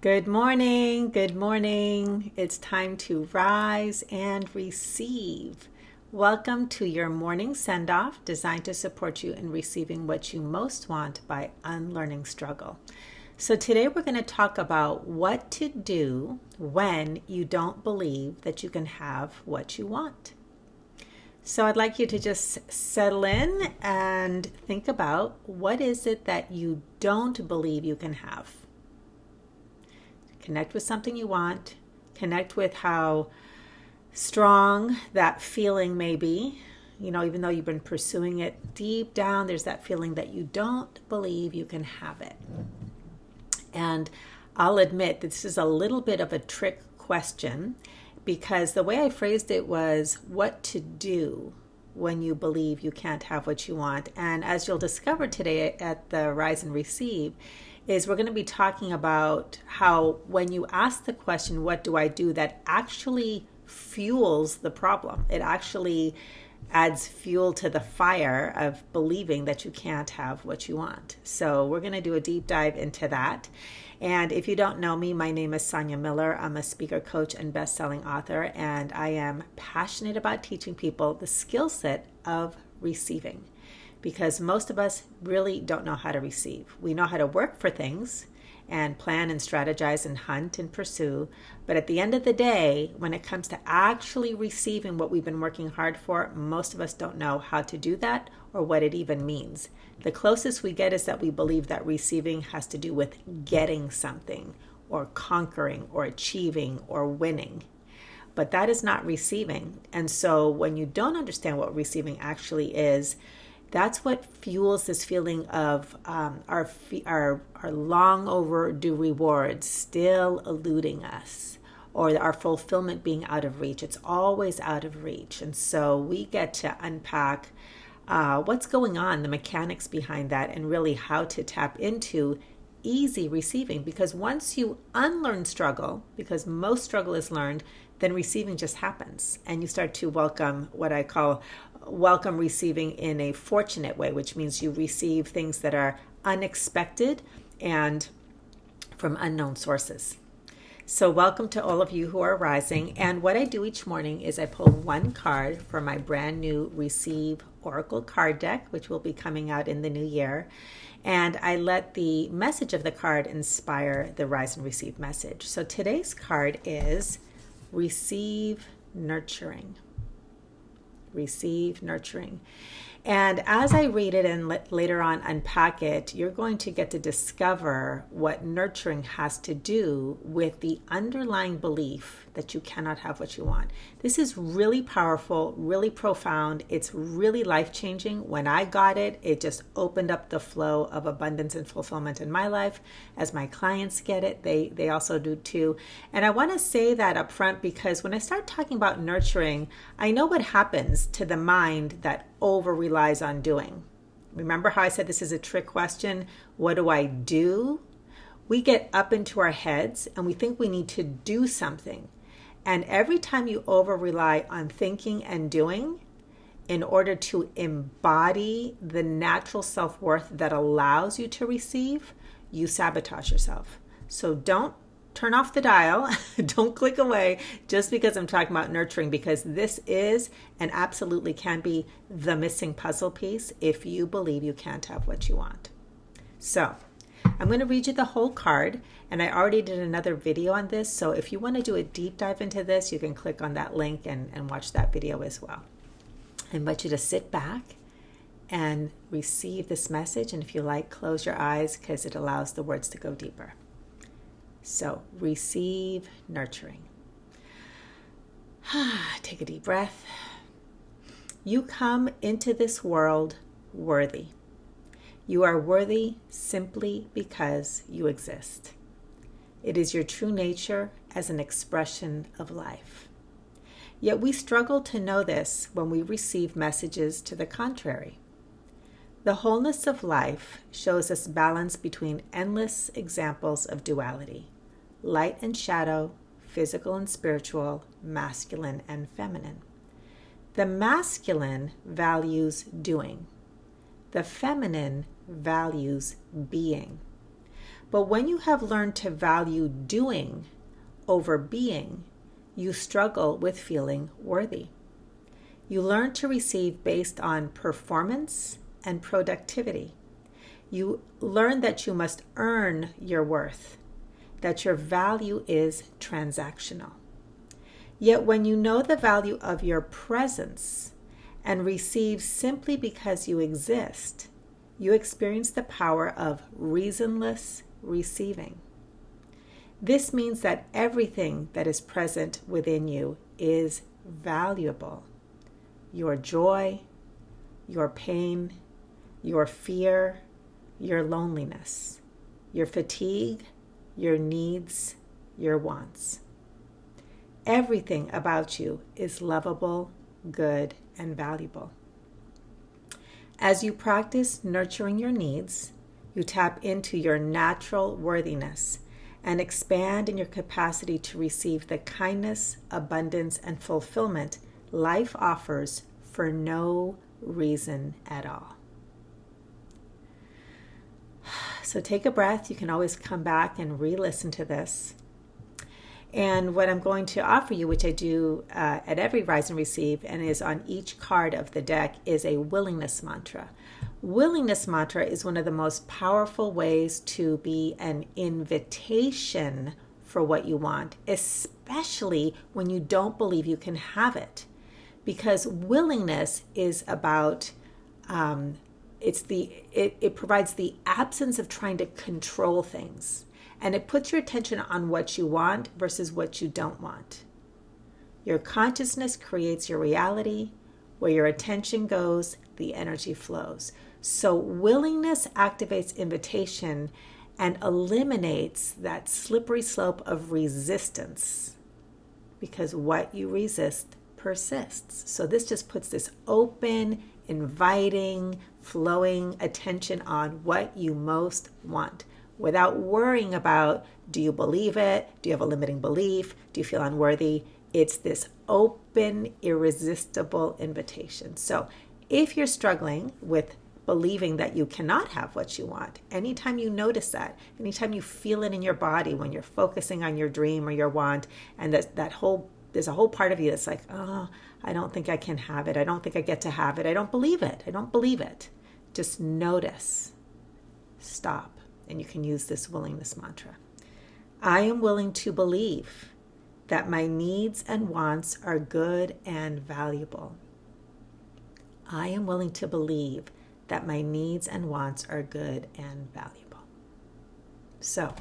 Good morning. Good morning. It's time to rise and receive. Welcome to your morning send off designed to support you in receiving what you most want by unlearning struggle. So, today we're going to talk about what to do when you don't believe that you can have what you want. So, I'd like you to just settle in and think about what is it that you don't believe you can have. Connect with something you want. Connect with how strong that feeling may be. Even though you've been pursuing it deep down, there's that feeling that you don't believe you can have it. And I'll admit this is a little bit of a trick question because the way I phrased it was what to do when you believe you can't have what you want. And as you'll discover today at the Rise and Receive, is we're going to be talking about how when you ask the question, what do I do, that actually fuels the problem. It actually adds fuel to the fire of believing that you can't have what you want. So we're going to do a deep dive into that. And if you don't know me, my name is Sonia Miller. I'm a speaker, coach, and best-selling author, and I am passionate about teaching people the skill set of receiving. Because most of us really don't know how to receive. We know how to work for things and plan and strategize and hunt and pursue. But at the end of the day, when it comes to actually receiving what we've been working hard for, most of us don't know how to do that or what it even means. The closest we get is that we believe that receiving has to do with getting something or conquering or achieving or winning. But that is not receiving. And so when you don't understand what receiving actually is, that's what fuels this feeling of our long overdue rewards still eluding us, or our fulfillment being out of reach. It's always out of reach. And so we get to unpack what's going on, the mechanics behind that, and really how to tap into easy receiving. Because once you unlearn struggle, because most struggle is learned, then receiving just happens. And you start to welcome what I call welcome receiving in a fortunate way, which means you receive things that are unexpected and from unknown sources. So welcome to all of you who are rising. And what I do each morning is I pull one card for my brand new Receive Oracle card deck, which will be coming out in the new year. And I let the message of the card inspire the Rise and Receive message. So today's card is Receive Nurturing. Receive nurturing. And as I read it and later on unpack it, you're going to get to discover what nurturing has to do with the underlying belief that you cannot have what you want. This is really powerful, really profound. It's really life-changing. When I got it, it just opened up the flow of abundance and fulfillment in my life. As my clients get it, they also do too. And I want to say that up front because when I start talking about nurturing, I know what happens to the mind that over relies on doing. Remember how I said this is a trick question? What do I do? We get up into our heads and we think we need to do something. And every time you over rely on thinking and doing in order to embody the natural self-worth that allows you to receive, you sabotage yourself. So don't turn off the dial. Don't click away just because I'm talking about nurturing, because this is and absolutely can be the missing puzzle piece if you believe you can't have what you want. So I'm going to read you the whole card, and I already did another video on this. So if you want to do a deep dive into this, you can click on that link and watch that video as well. I invite you to sit back and receive this message. And if you like, close your eyes because it allows the words to go deeper. So, receive nurturing. Take a deep breath. You come into this world worthy. You are worthy simply because you exist. It is your true nature as an expression of life. Yet we struggle to know this when we receive messages to the contrary. The wholeness of life shows us balance between endless examples of duality. Light and shadow, physical and spiritual, masculine and feminine. The masculine values doing. The feminine values being. But when you have learned to value doing over being, you struggle with feeling worthy. You learn to receive based on performance and productivity. You learn that you must earn your worth, that your value is transactional. Yet when you know the value of your presence and receive simply because you exist, you experience the power of reasonless receiving. This means that everything that is present within you is valuable. Your joy, your pain, your fear, your loneliness, your fatigue, your needs, your wants. Everything about you is lovable, good, and valuable. As you practice nurturing your needs, you tap into your natural worthiness and expand in your capacity to receive the kindness, abundance, and fulfillment life offers for no reason at all. So take a breath. You can always come back and re-listen to this. And what I'm going to offer you, which I do at every Rise and Receive and is on each card of the deck, is a willingness mantra. Willingness mantra is one of the most powerful ways to be an invitation for what you want, especially when you don't believe you can have it. Because willingness is about, it provides the absence of trying to control things. And it puts your attention on what you want versus what you don't want. Your consciousness creates your reality. Where your attention goes, the energy flows. So willingness activates invitation and eliminates that slippery slope of resistance, because what you resist persists. So this just puts this open, inviting, flowing attention on what you most want, without worrying about, do you believe it? Do you have a limiting belief? Do you feel unworthy? It's this open, irresistible invitation. So if you're struggling with believing that you cannot have what you want, anytime you notice that, anytime you feel it in your body when you're focusing on your dream or your want, and there's a whole part of you that's like, oh, I don't think I can have it. I don't think I get to have it. I don't believe it. I don't believe it. Just notice. Stop. And you can use this willingness mantra. I am willing to believe that my needs and wants are good and valuable. I am willing to believe that my needs and wants are good and valuable. So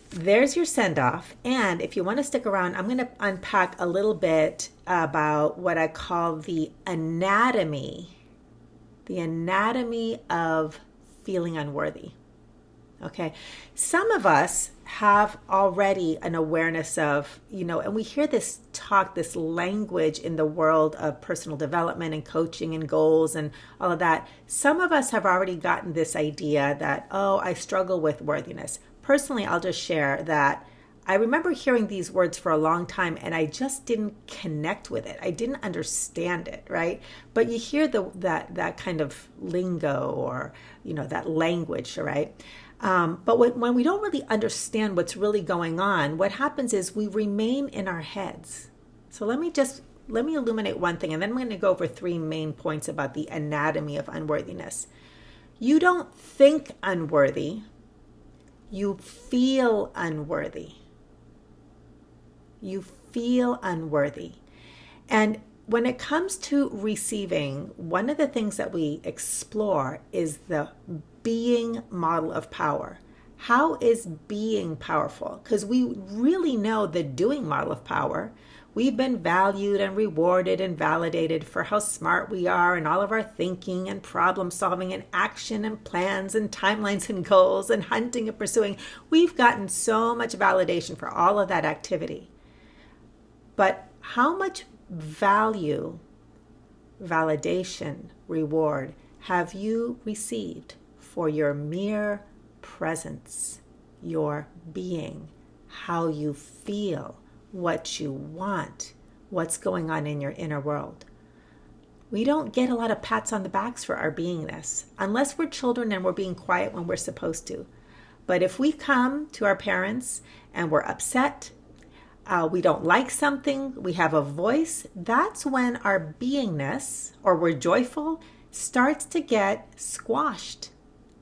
there's your send-off. And if you want to stick around, I'm going to unpack a little bit about what I call the anatomy of feeling unworthy. Okay. Some of us have already an awareness of, and we hear this talk, this language in the world of personal development and coaching and goals and all of that. Some of us have already gotten this idea that, oh, I struggle with worthiness. Personally, I'll just share that I remember hearing these words for a long time and I just didn't connect with it. I didn't understand it, right? But you hear that kind of lingo or, that language, right? But when we don't really understand what's really going on, what happens is we remain in our heads. So let me illuminate one thing, and then I'm going to go over 3 main points about the anatomy of unworthiness. You don't think unworthy. You feel unworthy. You feel unworthy. And when it comes to receiving, one of the things that we explore is the being model of power. How is being powerful? Because we really know the doing model of power. We've been valued and rewarded and validated for how smart we are and all of our thinking and problem solving and action and plans and timelines and goals and hunting and pursuing. We've gotten so much validation for all of that activity. But how much value, validation, reward have you received for your mere presence, your being, how you feel, what you want, what's going on in your inner world? We don't get a lot of pats on the backs for our beingness, unless we're children and we're being quiet when we're supposed to. But if we come to our parents and we're upset, we don't like something, we have a voice, that's when our beingness, or we're joyful, starts to get squashed.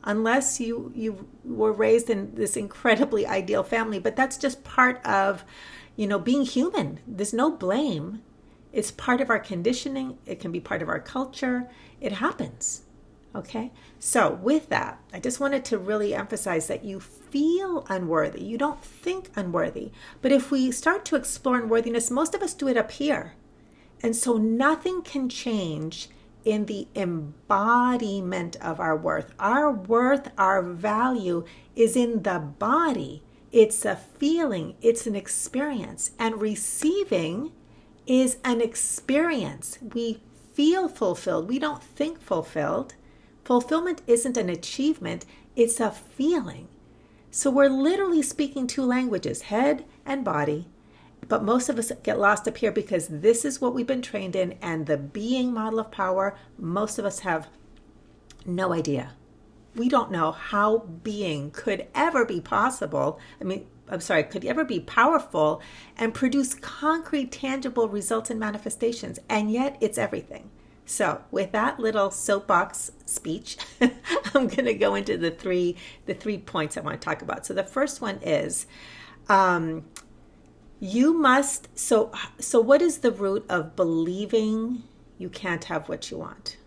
Unless you were raised in this incredibly ideal family, but that's just part of, being human. There's no blame. It's part of our conditioning. It can be part of our culture. It happens. Okay? So with that, I just wanted to really emphasize that you feel unworthy. You don't think unworthy. But if we start to explore unworthiness, most of us do it up here. And so nothing can change in the embodiment of our worth. Our worth, our value is in the body. It's a feeling, it's an experience. And receiving is an experience. We feel fulfilled. We don't think fulfilled. Fulfillment isn't an achievement, it's a feeling. So we're literally speaking two languages, head and body. But most of us get lost up here because this is what we've been trained in, and the being model of power, most of us have no idea. We don't know how being could ever be possible. Could ever be powerful and produce concrete, tangible results and manifestations. And yet it's everything. So with that little soapbox speech, I'm going to go into the three points I want to talk about. So the first one is, you must, so what is the root of believing you can't have what you want?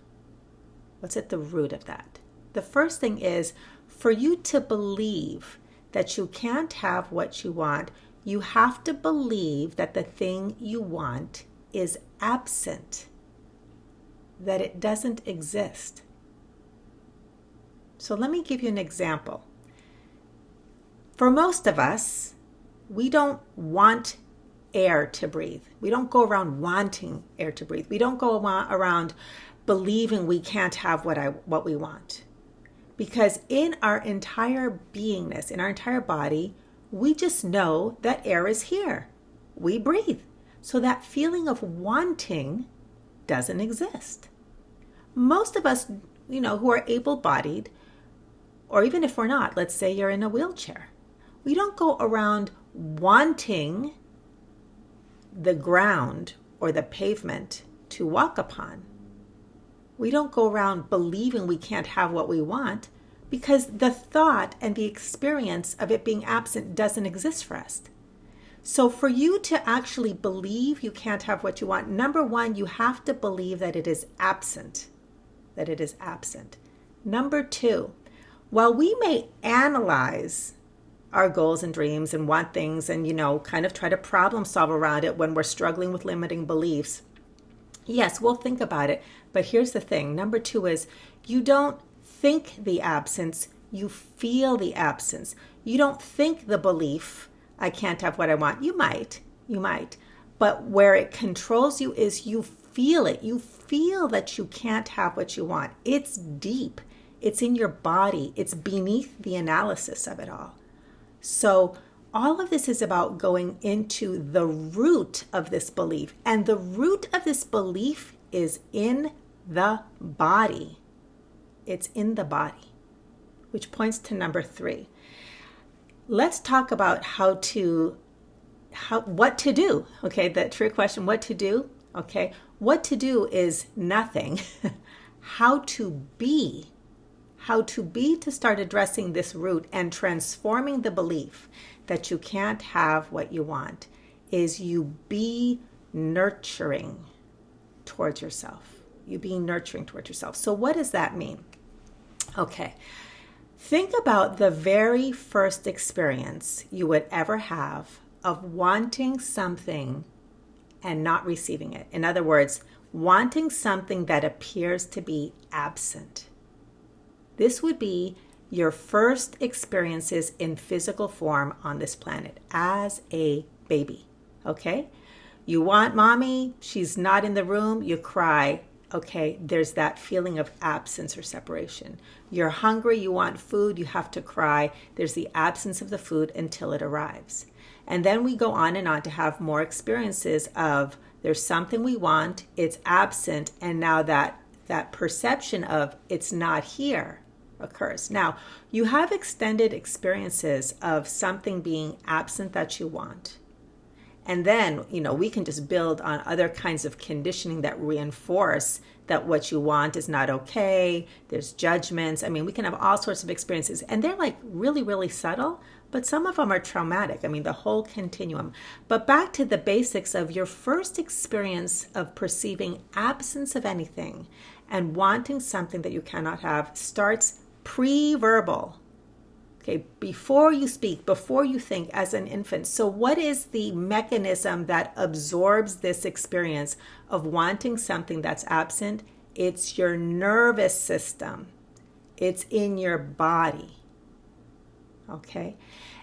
What's at the root of that? The first thing is, for you to believe that you can't have what you want, you have to believe that the thing you want is absent, that it doesn't exist. So let me give you an example. For most of us, we don't want air to breathe. We don't go around wanting air to breathe. We don't go around believing we can't have what we want. Because in our entire beingness, in our entire body, we just know that air is here. We breathe. So that feeling of wanting doesn't exist. Most of us, who are able-bodied, or even if we're not, let's say you're in a wheelchair, we don't go around wanting the ground or the pavement to walk upon. We don't go around believing we can't have what we want because the thought and the experience of it being absent doesn't exist for us. So for you to actually believe you can't have what you want, number one, you have to believe that it is absent. That it is absent. Number two, while we may analyze our goals and dreams and want things and, kind of try to problem solve around it when we're struggling with limiting beliefs, yes, we'll think about it. But here's the thing. Number two is you don't think the absence, you feel the absence. You don't think the belief, I can't have what I want. You might. But where it controls you is you feel it. You feel that you can't have what you want. It's deep. It's in your body. It's beneath the analysis of it all. So all of this is about going into the root of this belief. And the root of this belief is in the body. It's in the body, which points to number three. Let's talk about what to do. Okay, that trick question, what to do? Okay, what to do is nothing. How to be to start addressing this root and transforming the belief that you can't have what you want is you be nurturing towards yourself. You be nurturing towards yourself. So what does that mean? Okay. Think about the very first experience you would ever have of wanting something and not receiving it. In other words, wanting something that appears to be absent. This would be your first experiences in physical form on this planet as a baby, okay? You want mommy, she's not in the room, you cry, okay? There's that feeling of absence or separation. You're hungry, you want food, you have to cry. There's the absence of the food until it arrives. And then we go on and on to have more experiences of there's something we want, it's absent, and now that perception of it's not here, occurs. Now, you have extended experiences of something being absent that you want. And then, we can just build on other kinds of conditioning that reinforce that what you want is not okay. There's judgments. I mean, we can have all sorts of experiences, and they're like really, really subtle, but some of them are traumatic. I mean, the whole continuum. But back to the basics of your first experience of perceiving absence of anything and wanting something that you cannot have starts pre-verbal. Okay, before you speak, before you think as an infant. So what is the mechanism that absorbs this experience of wanting something that's absent? It's your nervous system. It's in your body. Okay?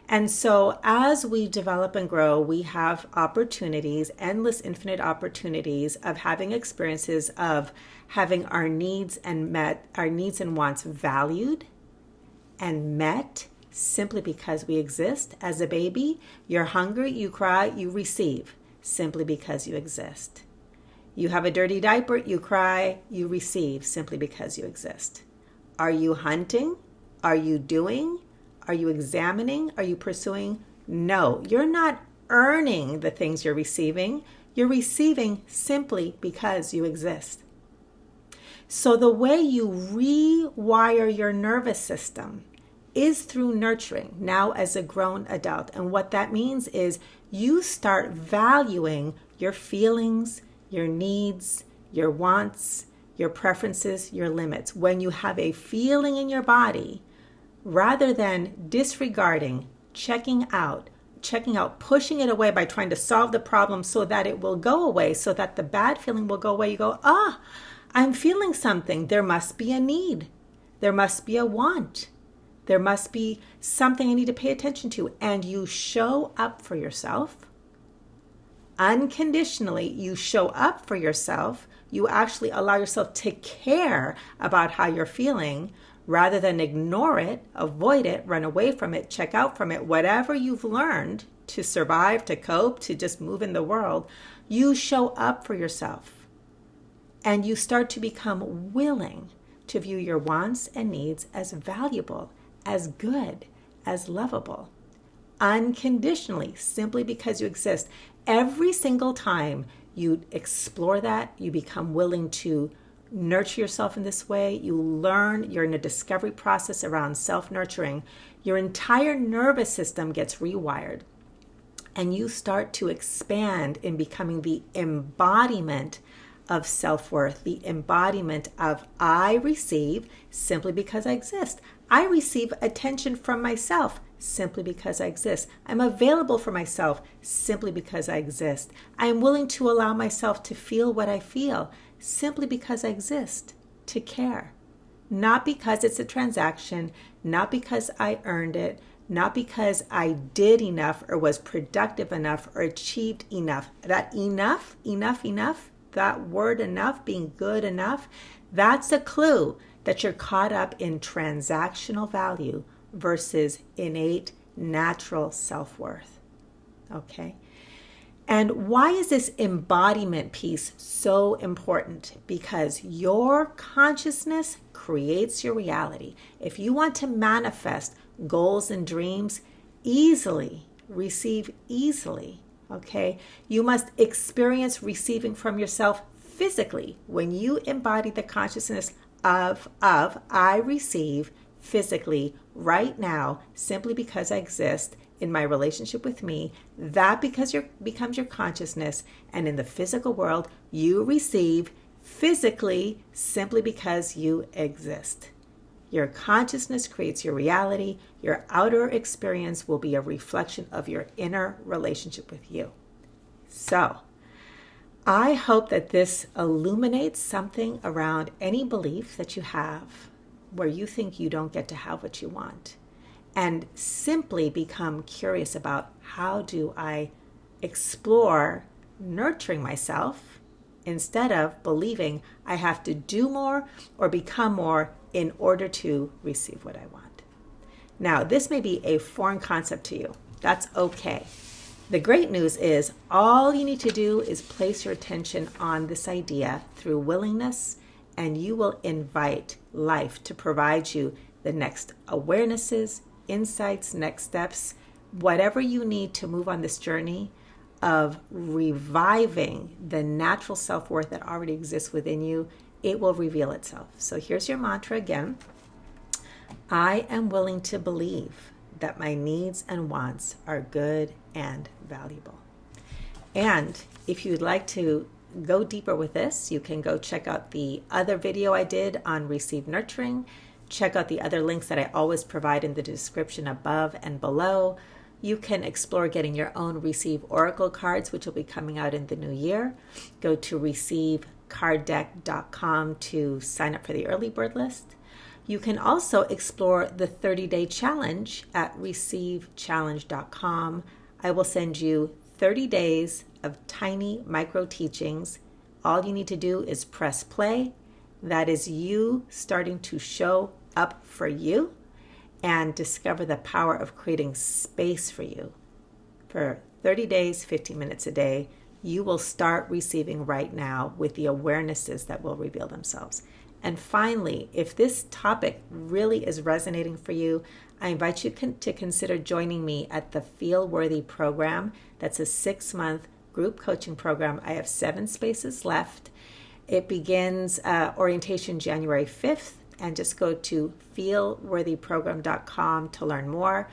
And so as we develop and grow, we have opportunities, endless, infinite opportunities of having experiences of having our needs and wants valued and met simply because we exist. As a baby, you're hungry, you cry, you receive simply because you exist. You have a dirty diaper, you cry, you receive simply because you exist. Are you hunting? Are you doing? Are you examining? Are you pursuing? No, you're not earning the things you're receiving. You're receiving simply because you exist. So the way you rewire your nervous system is through nurturing now as a grown adult. And what that means is you start valuing your feelings, your needs, your wants, your preferences, your limits. When you have a feeling in your body, rather than disregarding, checking out, pushing it away by trying to solve the problem so that it will go away, so that the bad feeling will go away, you go, I'm feeling something. There must be a need. There must be a want. There must be something I need to pay attention to. And you show up for yourself. Unconditionally, you show up for yourself. You actually allow yourself to care about how you're feeling rather than ignore it, avoid it, run away from it, check out from it. Whatever you've learned to survive, to cope, to just move in the world, you show up for yourself. And you start to become willing to view your wants and needs as valuable, as good, as lovable, unconditionally, simply because you exist. Every single time you explore that, you become willing to nurture yourself in this way, you learn, you're in a discovery process around self-nurturing, your entire nervous system gets rewired. And you start to expand in becoming the embodiment of self-worth, the embodiment of I receive simply because I exist. I receive attention from myself simply because I exist. I'm available for myself simply because I exist. I am willing to allow myself to feel what I feel simply because I exist, to care. Not because it's a transaction, not because I earned it, not because I did enough or was productive enough or achieved enough. That enough, that word enough, being good enough, that's a clue that you're caught up in transactional value versus innate, natural self-worth. Okay? And why is this embodiment piece so important? Because your consciousness creates your reality. If you want to manifest goals and dreams easily, receive easily, okay, you must experience receiving from yourself physically. When you embody the consciousness of I receive physically right now simply because I exist in my relationship with me, that becomes your consciousness. And in the physical world, you receive physically simply because you exist. Your consciousness creates your reality. Your outer experience will be a reflection of your inner relationship with you. So, I hope that this illuminates something around any belief that you have where you think you don't get to have what you want. And simply become curious about how do I explore nurturing myself instead of believing I have to do more or become more in order to receive what I want. Now, this may be a foreign concept to you. That's okay. The great news is all you need to do is place your attention on this idea through willingness, and you will invite life to provide you the next awarenesses, insights, next steps, whatever you need to move on this journey of reviving the natural self-worth that already exists within you, it will reveal itself. So here's your mantra again. I am willing to believe that my needs and wants are good and valuable. And if you'd like to go deeper with this, you can go check out the other video I did on Receive Nurturing. Check out the other links that I always provide in the description above and below. You can explore getting your own Receive Oracle cards, which will be coming out in the new year. Go to receiveCardDeck.com to sign up for the early bird list. You can also explore the 30-day challenge at ReceiveChallenge.com. I will send you 30 days of tiny micro teachings. All you need to do is press play. That is you starting to show up for you and discover the power of creating space for you. For 30 days, 15 minutes a day, you will start receiving right now with the awarenesses that will reveal themselves. And finally, if this topic really is resonating for you, I invite you to consider joining me at the Feel Worthy program. That's a 6-month group coaching program. I have 7 spaces left. It begins orientation January 5th, and just go to feelworthyprogram.com to learn more.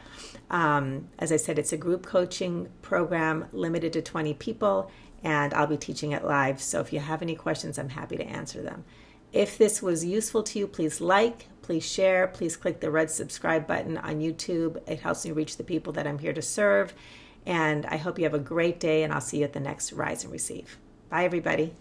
As I said, it's a group coaching program limited to 20 people, and I'll be teaching it live. So if you have any questions, I'm happy to answer them. If this was useful to you, please like, please share, please click the red subscribe button on YouTube. It helps me reach the people that I'm here to serve. And I hope you have a great day, and I'll see you at the next Rise and Receive. Bye, everybody.